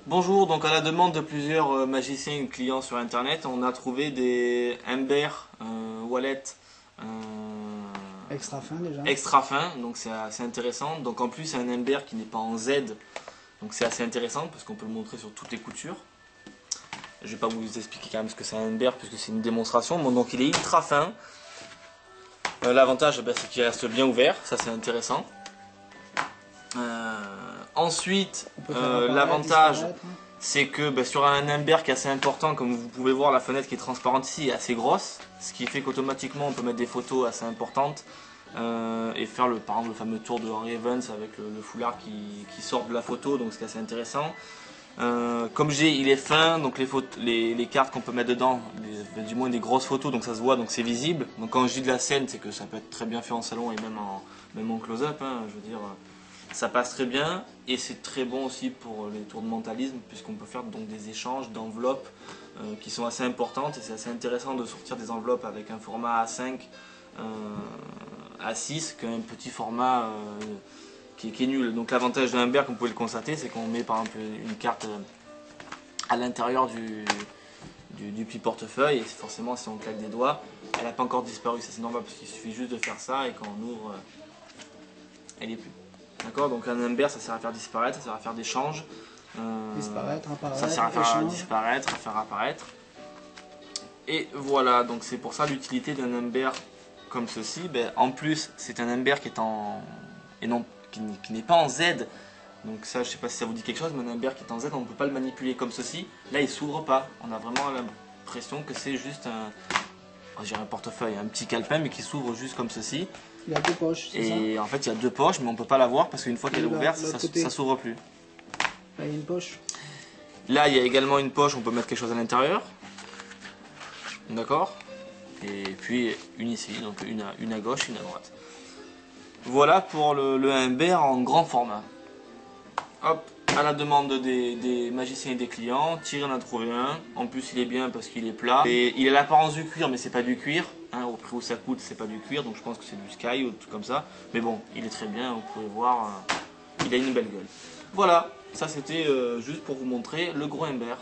Bonjour, donc à la demande de plusieurs magiciens et clients sur internet, on a trouvé des Ember Wallet Extra fin déjà. extra fins, donc c'est assez intéressant. Donc en plus c'est un Ember qui n'est pas en Z, donc c'est assez intéressant parce qu'on peut le montrer sur toutes les coutures. Je vais pas vous expliquer quand même ce que c'est un Ember puisque c'est une démonstration. Bon, donc il est ultra fin. L'avantage c'est qu'il reste bien ouvert, ça c'est intéressant. Ensuite, l'avantage c'est que sur un Ember qui est assez important, comme vous pouvez voir, la fenêtre qui est transparente ici est assez grosse, ce qui fait qu'automatiquement on peut mettre des photos assez importantes et faire par exemple le fameux tour de Henry Evans avec le foulard qui sort de la photo, donc c'est assez intéressant. Comme il est fin, donc les cartes qu'on peut mettre dedans, du moins des grosses photos, donc ça se voit, donc c'est visible. Donc quand je dis de la scène, c'est que ça peut être très bien fait en salon et même en close-up, hein, je veux dire. Ça passe très bien et c'est très bon aussi pour les tours de mentalisme puisqu'on peut faire donc des échanges d'enveloppes qui sont assez importantes et c'est assez intéressant de sortir des enveloppes avec un format A5, A6 qu'un petit format qui est nul. Donc l'avantage d'un Humber, comme vous pouvez le constater, c'est qu'on met par exemple une carte à l'intérieur du petit portefeuille et forcément si on claque des doigts, elle n'a pas encore disparu, ça c'est normal parce qu'il suffit juste de faire ça et quand on ouvre, elle est plus. D'accord, donc un Humber ça sert à faire disparaître, ça sert à faire des changes. Disparaître, apparaître, ça sert à faire échange. disparaître, à faire apparaître. Et voilà, donc c'est pour ça l'utilité d'un Humber comme ceci. En plus, c'est un Humber qui est qui n'est pas en Z. Donc ça, je sais pas si ça vous dit quelque chose, mais un Humber qui est en Z, on ne peut pas le manipuler comme ceci. Là, il s'ouvre pas. On a vraiment l'impression que c'est juste un portefeuille, un petit calepin, mais qui s'ouvre juste comme ceci. Il y a deux poches, c'est ça? Et en fait, il y a deux poches, mais on peut pas la voir parce qu'une fois qu'elle est ouverte, ça s'ouvre plus. Là, il y a une poche. Là, il y a également une poche, on peut mettre quelque chose à l'intérieur. D'accord? Et puis une ici, donc une à gauche, une à droite. Voilà pour le Humber en grand format. Hop, à la demande des magiciens et des clients, Thierry en a trouvé un. En plus, il est bien parce qu'il est plat. Et il a l'apparence du cuir, mais c'est pas du cuir. Hein, au prix où ça coûte, c'est pas du cuir, donc je pense que c'est du Sky ou tout comme ça. Mais bon, il est très bien, vous pouvez voir, il a une belle gueule. Voilà, ça c'était juste pour vous montrer le gros Humber.